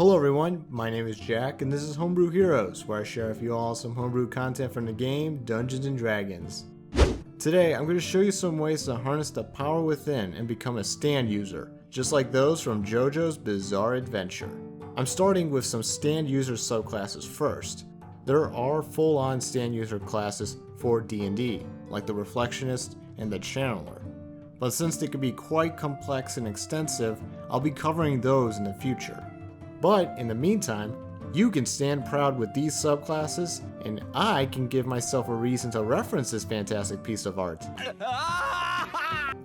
Hello everyone, my name is Jack and this is Homebrew Heroes, where I share with you all some homebrew content from the game Dungeons & Dragons. Today I'm going to show you some ways to harness the power within and become a stand user, just like those from Jojo's Bizarre Adventure. I'm starting with some stand user subclasses first. There are full-on stand user classes for D&D, like the Reflectionist and the Channeler. But since they can be quite complex and extensive, I'll be covering those in the future. But in the meantime, you can stand proud with these subclasses, and I can give myself a reason to reference this fantastic piece of art.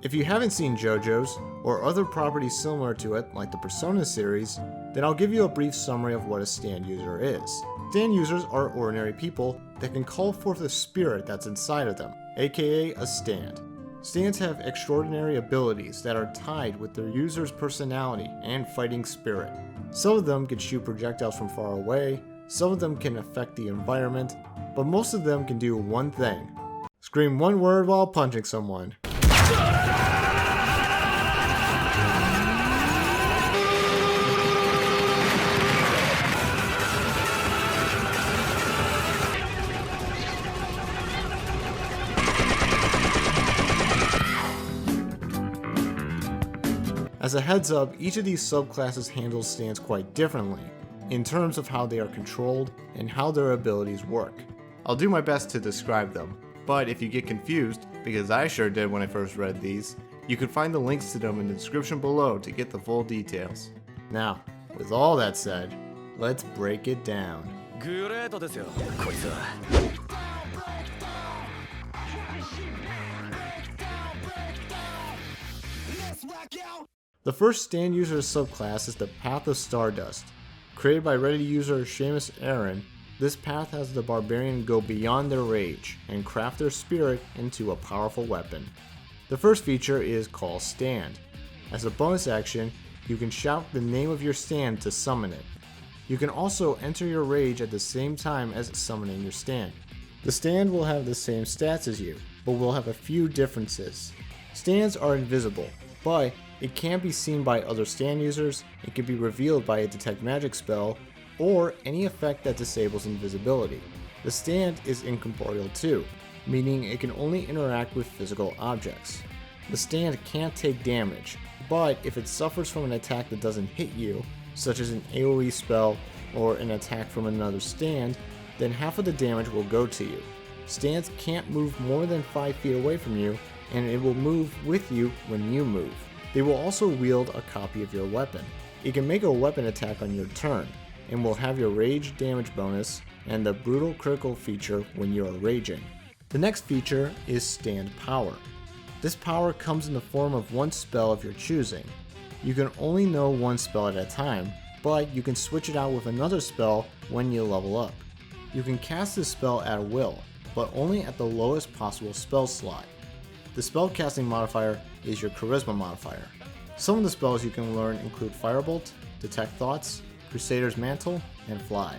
If you haven't seen Jojo's, or other properties similar to it, like the Persona series, then I'll give you a brief summary of what a stand user is. Stand users are ordinary people that can call forth a spirit that's inside of them, aka a stand. Stands have extraordinary abilities that are tied with their user's personality and fighting spirit. Some of them can shoot projectiles from far away, some of them can affect the environment, but most of them can do one thing: scream one word while punching someone. As a heads up, each of these subclasses handles stands quite differently, in terms of how they are controlled and how their abilities work. I'll do my best to describe them, but if you get confused, because I sure did when I first read these, you can find the links to them in the description below to get the full details. Now, with all that said, let's break it down. The first stand user subclass is the Path of Stardust. Created by Reddit user Seamus Aaron, this path has the Barbarian go beyond their rage and craft their spirit into a powerful weapon. The first feature is Call Stand. As a bonus action, you can shout the name of your stand to summon it. You can also enter your rage at the same time as summoning your stand. The stand will have the same stats as you, but will have a few differences. Stands are invisible, but it can't be seen by other stand users, it can be revealed by a detect magic spell, or any effect that disables invisibility. The stand is incorporeal too, meaning it can only interact with physical objects. The stand can't take damage, but if it suffers from an attack that doesn't hit you, such as an AoE spell or an attack from another stand, then half of the damage will go to you. Stands can't move more than 5 feet away from you, and it will move with you when you move. They will also wield a copy of your weapon. It can make a weapon attack on your turn, and will have your rage damage bonus and the brutal critical feature when you are raging. The next feature is Stand Power. This power comes in the form of one spell of your choosing. You can only know one spell at a time, but you can switch it out with another spell when you level up. You can cast this spell at will, but only at the lowest possible spell slot. The spellcasting modifier is your charisma modifier. Some of the spells you can learn include Firebolt, Detect Thoughts, Crusader's Mantle, and Fly.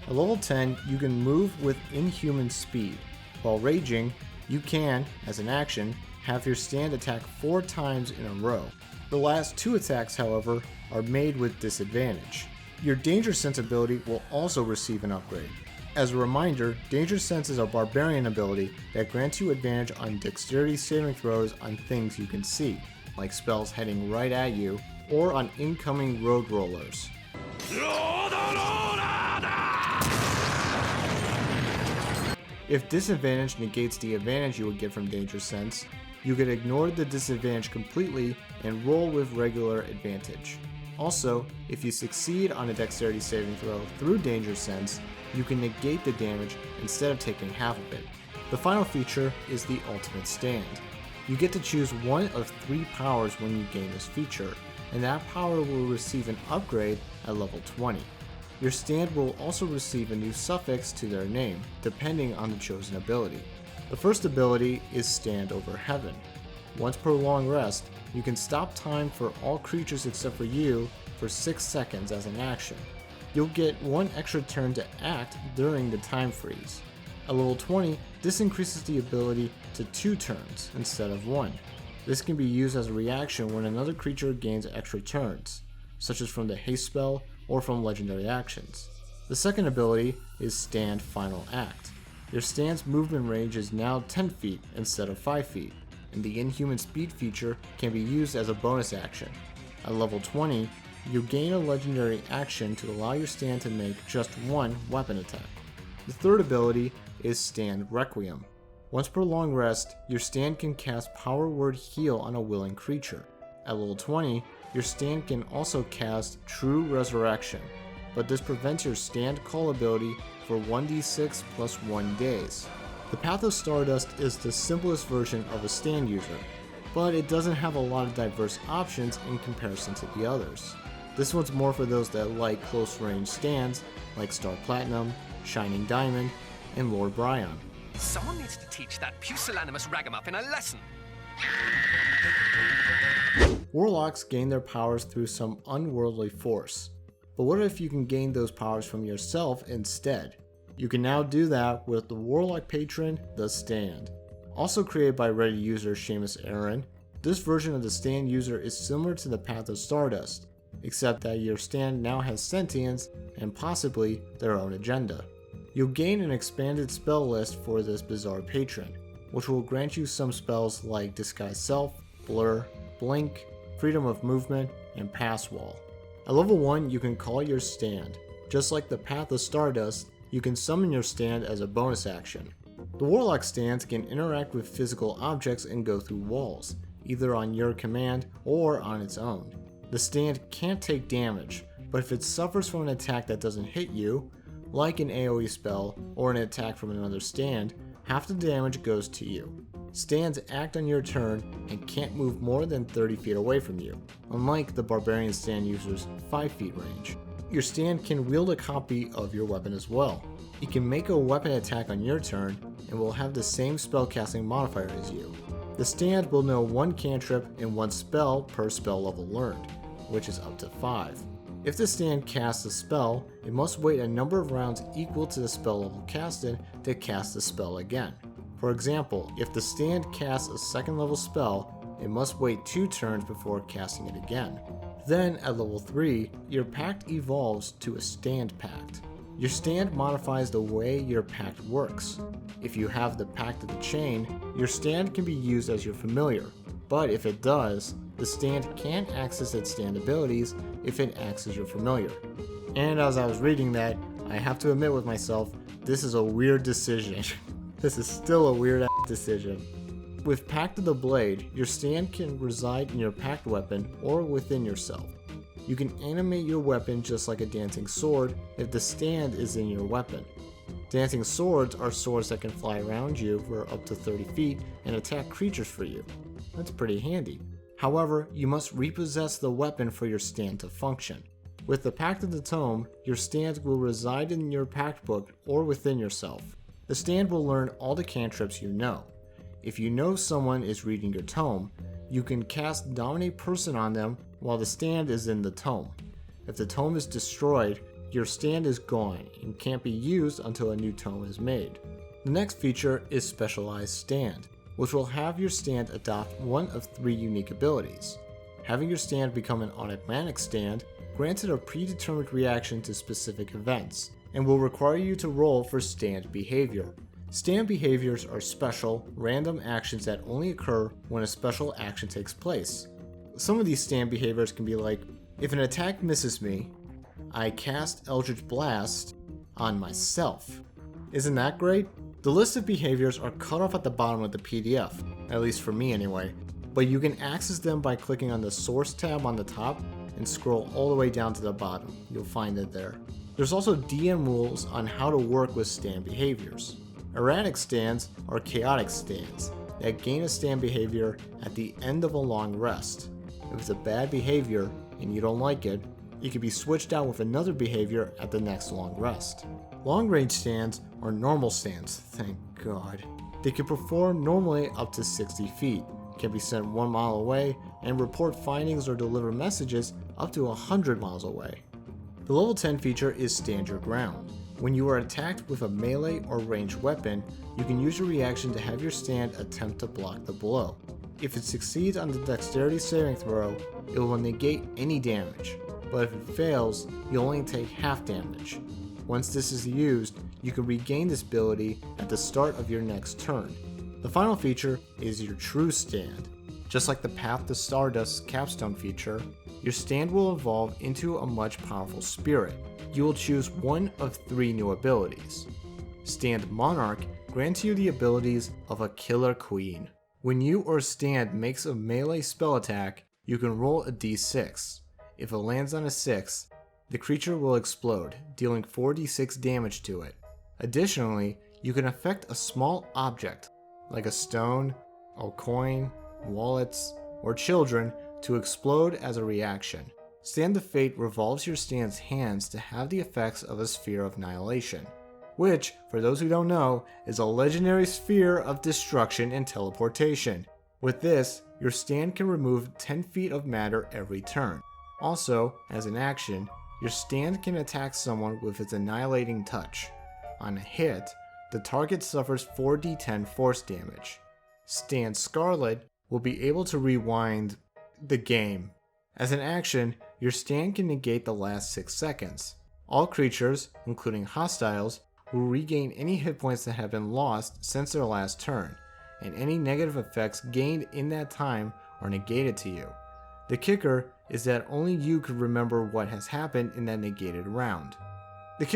At level 10, you can move with inhuman speed. While raging, you can, as an action, have your stand attack 4 times in a row. The last 2 attacks, however, are made with disadvantage. Your Danger Sense ability will also receive an upgrade. As a reminder, Danger Sense is a Barbarian ability that grants you advantage on dexterity saving throws on things you can see, like spells heading right at you, or on incoming road rollers. If disadvantage negates the advantage you would get from Danger Sense, you can ignore the disadvantage completely and roll with regular advantage. Also, if you succeed on a dexterity saving throw through Danger Sense, you can negate the damage instead of taking half of it. The final feature is the Ultimate Stand. You get to choose one of 3 powers when you gain this feature, and that power will receive an upgrade at level 20. Your stand will also receive a new suffix to their name, depending on the chosen ability. The first ability is Stand Over Heaven. Once per long rest, you can stop time for all creatures except for you for 6 seconds as an action. You'll get 1 extra turn to act during the time freeze. At level 20, this increases the ability to 2 turns instead of 1. This can be used as a reaction when another creature gains extra turns. such as from the haste spell or from legendary actions. The second ability is Stand Final Act. Your stand's movement range is now 10 feet instead of 5 feet, and the Inhuman Speed feature can be used as a bonus action. At level 20, you gain a legendary action to allow your stand to make just one weapon attack. The third ability is Stand Requiem. Once per long rest, your stand can cast Power Word Heal on a willing creature. At level 20, your stand can also cast True Resurrection, but this prevents your stand call ability for 1d6 plus 1 days. The Path of Stardust is the simplest version of a stand user, but it doesn't have a lot of diverse options in comparison to the others. This one's more for those that like close range stands like Star Platinum, Shining Diamond, and Lord Bryon. Someone needs to teach that pusillanimous ragamuffin a lesson. Warlocks gain their powers through some unworldly force. But what if you can gain those powers from yourself instead? You can now do that with the Warlock Patron, the Stand. Also created by Reddit user Seamus Aaron, this version of the Stand user is similar to the Path of Stardust, except that your stand now has sentience and possibly their own agenda. You'll gain an expanded spell list for this bizarre patron, which will grant you some spells like Disguise Self, Blur, Blink, Freedom of Movement, and Pass Wall. At level 1, you can call your stand. Just like the Path of Stardust, you can summon your stand as a bonus action. The Warlock stands can interact with physical objects and go through walls, either on your command or on its own. The stand can't take damage, but if it suffers from an attack that doesn't hit you, like an AoE spell or an attack from another stand, half the damage goes to you. Stands act on your turn and can't move more than 30 feet away from you, unlike the Barbarian stand user's 5 feet range. Your stand can wield a copy of your weapon as well. It can make a weapon attack on your turn and will have the same spellcasting modifier as you. The stand will know 1 cantrip and 1 spell per spell level learned, which is up to 5. If the stand casts a spell, it must wait a number of rounds equal to the spell level casted to cast the spell again. For example, if the stand casts a 2nd level spell, it must wait 2 turns before casting it again. Then at level 3, your pact evolves to a stand pact. Your stand modifies the way your pact works. If you have the Pact of the Chain, your stand can be used as your familiar, but if it does, the stand can't access its stand abilities if it acts as your familiar. And as I was reading that, I have to admit with myself, this is a weird decision. This is still a weird decision. With Pact of the Blade, your stand can reside in your pact weapon or within yourself. You can animate your weapon just like a dancing sword if the stand is in your weapon. Dancing swords are swords that can fly around you for up to 30 feet and attack creatures for you. That's pretty handy. However, you must repossess the weapon for your stand to function. With the Pact of the Tome, your stand will reside in your pact book or within yourself. The stand will learn all the cantrips you know. If you know someone is reading your tome, you can cast Dominate Person on them while the stand is in the tome. If the tome is destroyed, your stand is gone and can't be used until a new tome is made. The next feature is Specialized Stand, which will have your stand adopt one of 3 unique abilities. Having your stand become an automatic stand grants it a predetermined reaction to specific events, and will require you to roll for stand behavior. Stand behaviors are special, random actions that only occur when a special action takes place. Some of these stand behaviors can be like, if an attack misses me, I cast Eldritch Blast on myself. Isn't that great? The list of behaviors are cut off at the bottom of the PDF, at least for me anyway, but you can access them by clicking on the Source tab on the top and scroll all the way down to the bottom. You'll find it there. There's also DM rules on how to work with stand behaviors. Erratic stands are chaotic stands that gain a stand behavior at the end of a long rest. If it's a bad behavior and you don't like it, it can be switched out with another behavior at the next long rest. Long range stands are normal stands, thank God. They can perform normally up to 60 feet, can be sent 1 mile away, and report findings or deliver messages up to 100 miles away. The level 10 feature is Stand Your Ground. When you are attacked with a melee or ranged weapon, you can use your reaction to have your stand attempt to block the blow. If it succeeds on the dexterity saving throw, it will negate any damage. but if it fails, you'll only take half damage. Once this is used, you can regain this ability at the start of your next turn. The final feature is your true stand. Just like the Path to Stardust capstone feature, your stand will evolve into a much powerful spirit. You will choose one of 3 new abilities. Stand Monarch grants you the abilities of a Killer Queen. When you or stand makes a melee spell attack, you can roll a d6. If it lands on a 6, the creature will explode, dealing 4d6 damage to it. Additionally, you can affect a small object, like a stone, a coin, wallets, or children, to explode as a reaction. Stand of Fate revolves your stand's hands to have the effects of a Sphere of Annihilation, which, for those who don't know, is a legendary sphere of destruction and teleportation. With this, your stand can remove 10 feet of matter every turn. Also, as an action, your stand can attack someone with its Annihilating Touch. On a hit, the target suffers 4d10 force damage. Stand Scarlet will be able to rewind the game. As an action, your stand can negate the last 6 seconds. All creatures, including hostiles, will regain any hit points that have been lost since their last turn, and any negative effects gained in that time are negated to you. The kicker is that only you can remember what has happened in that negated round. This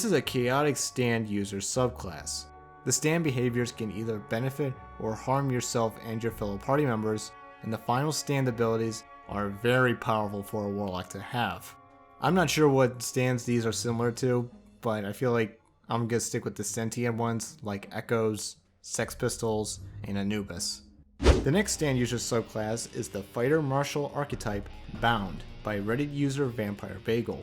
is a chaotic stand user subclass. The stand behaviors can either benefit or harm yourself and your fellow party members, and the final stand abilities are very powerful for a Warlock to have. I'm not sure what stands these are similar to, but I feel like I'm gonna stick with the sentient ones like Echoes, Sex Pistols, and Anubis. The next stand user subclass is the Fighter Martial Archetype Bound by Reddit user VampireBagel.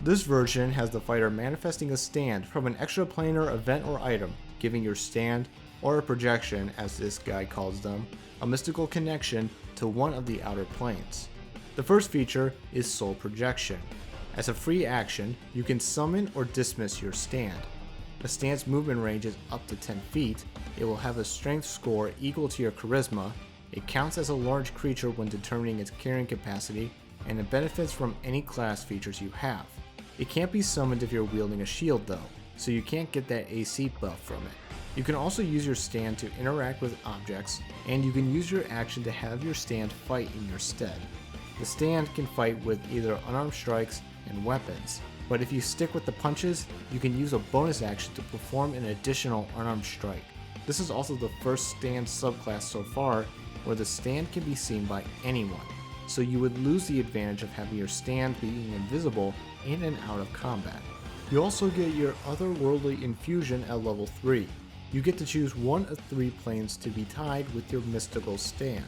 This version has the fighter manifesting a stand from an extraplanar event or item, giving your stand, or a projection as this guy calls them, a mystical connection to one of the outer planes. The first feature is Soul Projection. As a free action, you can summon or dismiss your stand. The stand's movement range is up to 10 feet, it will have a strength score equal to your charisma, it counts as a large creature when determining its carrying capacity, and it benefits from any class features you have. It can't be summoned if you're wielding a shield though, so you can't get that AC buff from it. You can also use your stand to interact with objects, and you can use your action to have your stand fight in your stead. The stand can fight with either unarmed strikes and weapons, but if you stick with the punches, you can use a bonus action to perform an additional unarmed strike. This is also the first stand subclass so far where the stand can be seen by anyone, so you would lose the advantage of having your stand being invisible in and out of combat. You also get your otherworldly infusion at level 3. You get to choose one of 3 planes to be tied with your mystical stand.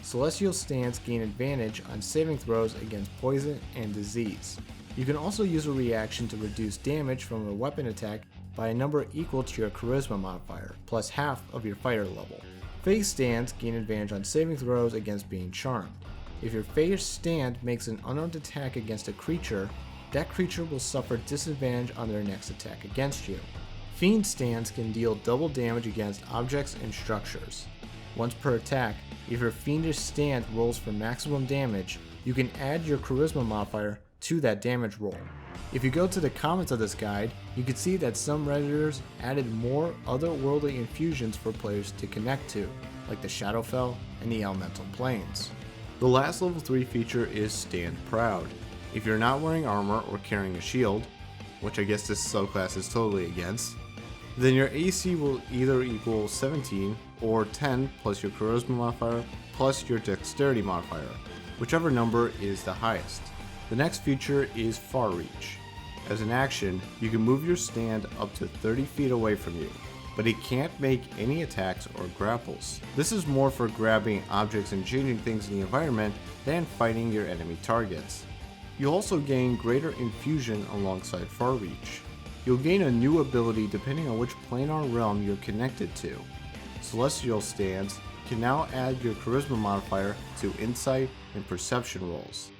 Celestial stands gain advantage on saving throws against poison and disease. You can also use a reaction to reduce damage from a weapon attack by a number equal to your charisma modifier, plus half of your fighter level. Phase stands gain advantage on saving throws against being charmed. If your phase stand makes an unarmed attack against a creature, that creature will suffer disadvantage on their next attack against you. Fiend stands can deal double damage against objects and structures. Once per attack, if your fiendish stand rolls for maximum damage, you can add your charisma modifier to that damage roll. If you go to the comments of this guide, you can see that some redditors added more otherworldly infusions for players to connect to, like the Shadowfell and the Elemental Planes. The last level 3 feature is Stand Proud. If you're not wearing armor or carrying a shield, which I guess this subclass is totally against, then your AC will either equal 17 or 10 plus your charisma modifier plus your dexterity modifier, whichever number is the highest. The next feature is Far Reach. As an action, you can move your stand up to 30 feet away from you, but it can't make any attacks or grapples. This is more for grabbing objects and changing things in the environment than fighting your enemy targets. You'll also gain greater infusion alongside Far Reach. You'll gain a new ability depending on which planar realm you're connected to. Celestial stands can now add your charisma modifier to insight and perception rolls.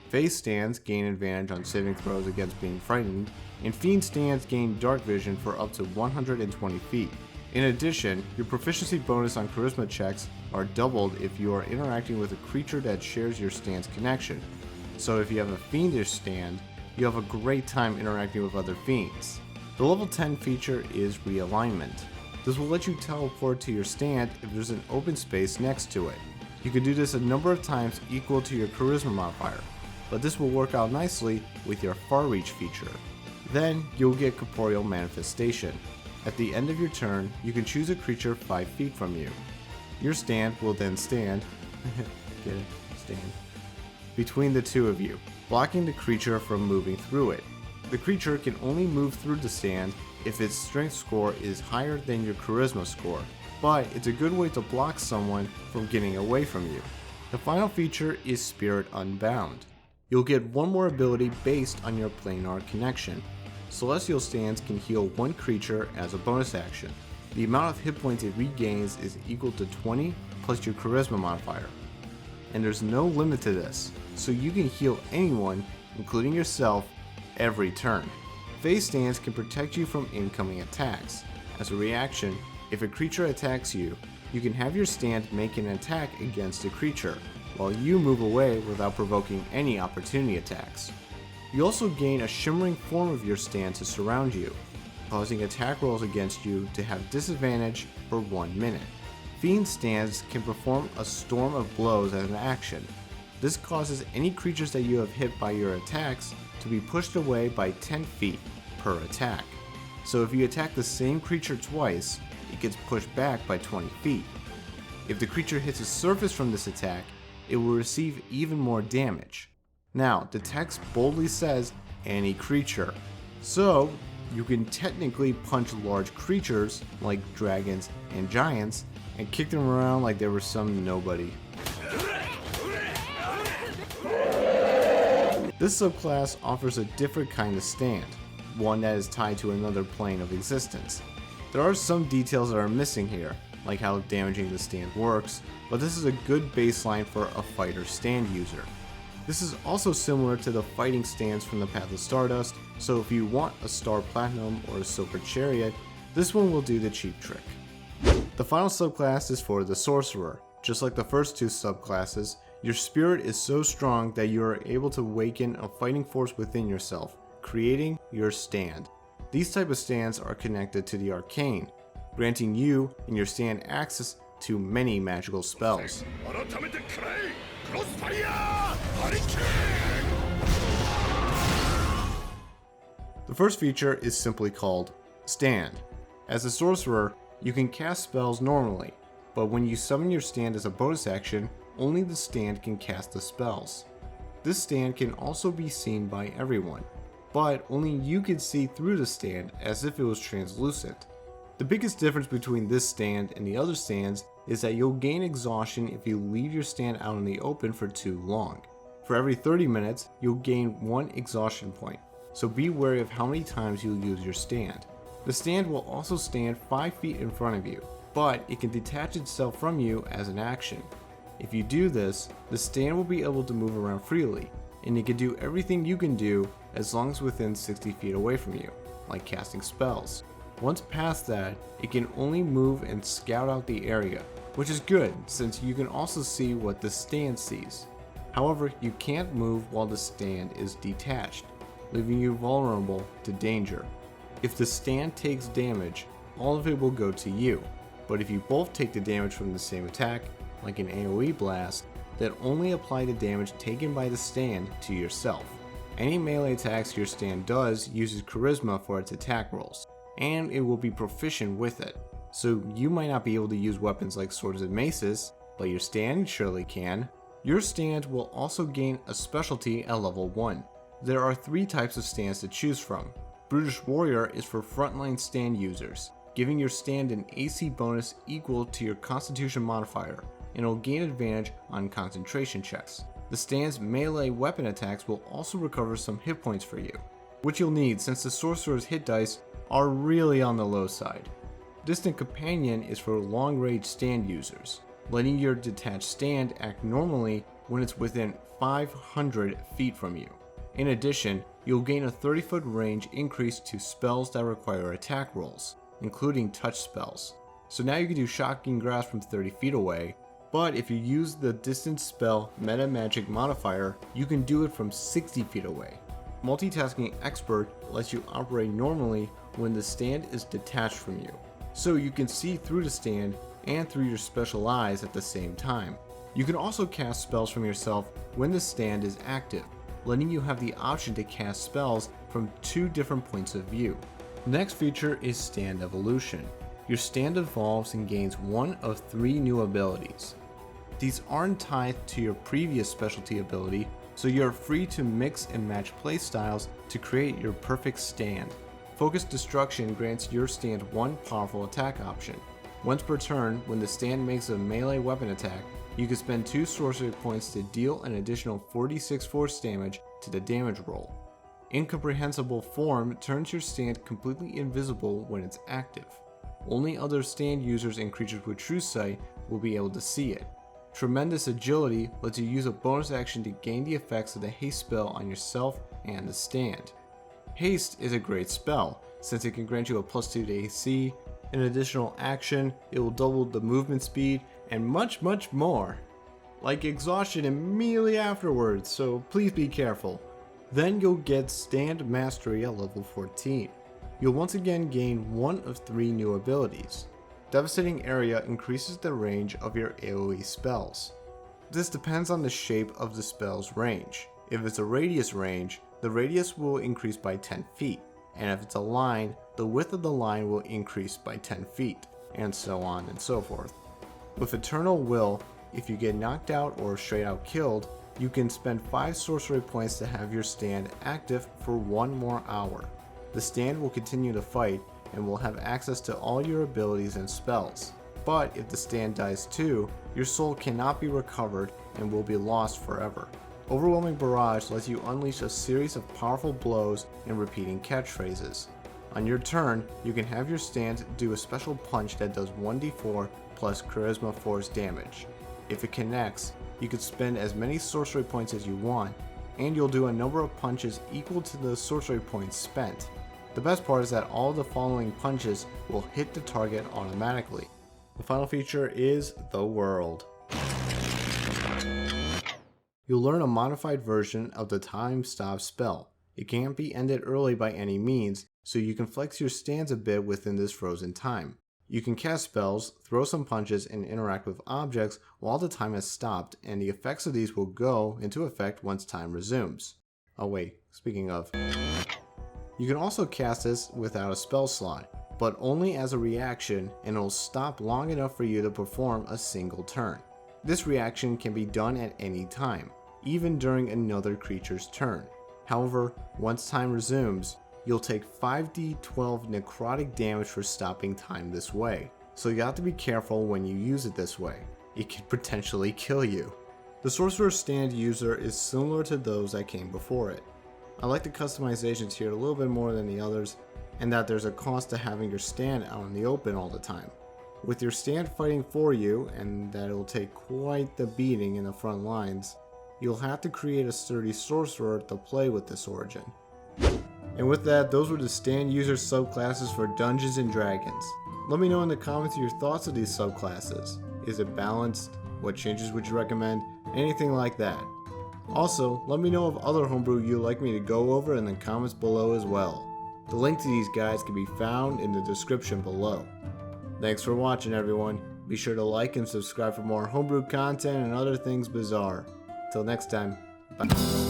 Phase stands gain advantage on saving throws against being frightened, and Fiend stands gain dark vision for up to 120 feet. In addition, your proficiency bonus on charisma checks are doubled if you are interacting with a creature that shares your stand's connection. So if you have a fiendish stand, you'll have a great time interacting with other fiends. The level 10 feature is realignment. This will let you teleport to your stand if there's an open space next to it. You can do this a number of times equal to your charisma modifier, but this will work out nicely with your far reach feature. Then you'll get corporeal manifestation. At the end of your turn, you can choose a creature 5 feet from you. Your stand will then stand between the two of you, blocking the creature from moving through it. The creature can only move through the stand if its strength score is higher than your charisma score, but it's a good way to block someone from getting away from you. The final feature is Spirit Unbound. You'll get one more ability based on your planar connection. Celestial stands can heal one creature as a bonus action. The amount of hit points it regains is equal to 20 plus your charisma modifier. And there's no limit to this, so you can heal anyone, including yourself, every turn. Phase stands can protect you from incoming attacks. As a reaction, if a creature attacks you, you can have your stand make an attack against a creature, while you move away without provoking any opportunity attacks. You also gain a shimmering form of your stand to surround you, causing attack rolls against you to have disadvantage for 1 minute. Fiend stands can perform a storm of blows as an action. This causes any creatures that you have hit by your attacks to be pushed away by 10 feet per attack. So if you attack the same creature twice, it gets pushed back by 20 feet. If the creature hits a surface from this attack, it will receive even more damage. Now, the text boldly says any creature, so you can technically punch large creatures like dragons and giants and kick them around like they were some nobody. This subclass offers a different kind of stand, one that is tied to another plane of existence. There are some details that are missing here, like how damaging the stand works, but this is a good baseline for a fighter stand user. This is also similar to the fighting stands from the Path of Stardust, so if you want a Star Platinum or a Silver Chariot, this one will do the cheap trick. The final subclass is for the Sorcerer. Just like the first two subclasses, your spirit is so strong that you are able to awaken a fighting force within yourself, creating your stand. These type of stands are connected to the arcane, granting you and your stand access to many magical spells. The first feature is simply called Stand. As a sorcerer, you can cast spells normally, but when you summon your stand as a bonus action, only the stand can cast the spells. This stand can also be seen by everyone, but only you can see through the stand as if it was translucent. The biggest difference between this stand and the other stands is that you'll gain exhaustion if you leave your stand out in the open for too long. For every 30 minutes, you'll gain 1 exhaustion point, so be wary of how many times you'll use your stand. The stand will also stand 5 feet in front of you, but it can detach itself from you as an action. If you do this, the stand will be able to move around freely, and it can do everything you can do as long as within 60 feet away from you, like casting spells. Once past that, it can only move and scout out the area, which is good since you can also see what the stand sees. However, you can't move while the stand is detached, leaving you vulnerable to danger. If the stand takes damage, all of it will go to you, but if you both take the damage from the same attack, like an AoE blast, then only apply the damage taken by the stand to yourself. Any melee attacks your stand does uses charisma for its attack rolls, and it will be proficient with it. So you might not be able to use weapons like swords and maces, but your stand surely can. Your stand will also gain a specialty at level 1. There are 3 types of stands to choose from. Brutish Warrior is for frontline stand users, giving your stand an AC bonus equal to your Constitution modifier, and it will gain advantage on concentration checks. The stand's melee weapon attacks will also recover some hit points for you, which you'll need since the Sorcerer's hit dice are really on the low side. Distant Companion is for long-range stand users, letting your detached stand act normally when it's within 500 feet from you. In addition, you'll gain a 30-foot range increase to spells that require attack rolls. including touch spells. So now you can do Shocking Grasp from 30 feet away, but if you use the distance spell meta magic modifier, you can do it from 60 feet away. Multitasking Expert lets you operate normally when the stand is detached from you, so you can see through the stand and through your special eyes at the same time. You can also cast spells from yourself when the stand is active, letting you have the option to cast spells from 2 different points of view. The next feature is Stand Evolution. Your stand evolves and gains one of 3 new abilities. These aren't tied to your previous specialty ability, so you're free to mix and match playstyles to create your perfect stand. Focused Destruction grants your stand one powerful attack option. Once per turn, when the stand makes a melee weapon attack, you can spend 2 sorcery points to deal an additional 46 force damage to the damage roll. Incomprehensible Form turns your stand completely invisible when it's active. Only other stand users and creatures with True Sight will be able to see it. Tremendous Agility lets you use a bonus action to gain the effects of the haste spell on yourself and the stand. Haste is a great spell, since it can grant you a +2 to AC, an additional action, it will double the movement speed, and much more. Like exhaustion immediately afterwards, so please be careful. Then you'll get Stand Mastery at level 14. You'll once again gain one of 3 new abilities. Devastating Area increases the range of your AoE spells. This depends on the shape of the spell's range. If it's a radius range, the radius will increase by 10 feet, and if it's a line, the width of the line will increase by 10 feet, and so on and so forth. With Eternal Will, if you get knocked out or straight out killed, you can spend 5 sorcery points to have your stand active for 1 more hour. The stand will continue to fight and will have access to all your abilities and spells. But if the stand dies too, your soul cannot be recovered and will be lost forever. Overwhelming Barrage lets you unleash a series of powerful blows and repeating catchphrases. On your turn, you can have your stand do a special punch that does 1d4 plus Charisma Force damage. If it connects, you can spend as many sorcery points as you want, and you'll do a number of punches equal to the sorcery points spent. The best part is that all the following punches will hit the target automatically. The final feature is the World. You'll learn a modified version of the Time Stop spell. It can't be ended early by any means, so you can flex your stands a bit within this frozen time. You can cast spells, throw some punches, and interact with objects while the time has stopped, and the effects of these will go into effect once time resumes. Oh wait, speaking of. You can also cast this without a spell slot, but only as a reaction, and it will stop long enough for you to perform a single turn. This reaction can be done at any time, even during another creature's turn. However, once time resumes, you'll take 5d12 necrotic damage for stopping time this way, so you have to be careful when you use it this way. It could potentially kill you. The Sorcerer stand user is similar to those that came before it. I like the customizations here a little bit more than the others, and that there's a cost to having your stand out in the open all the time. With your stand fighting for you, and that it'll take quite the beating in the front lines, you'll have to create a sturdy sorcerer to play with this origin. And with that, those were the stand user subclasses for Dungeons & Dragons. Let me know in the comments your thoughts of these subclasses. Is it balanced? What changes would you recommend? Anything like that. Also, let me know of other homebrew you'd like me to go over in the comments below as well. The link to these guides can be found in the description below. Thanks for watching, everyone. Be sure to like and subscribe for more homebrew content and other things bizarre. Till next time, bye.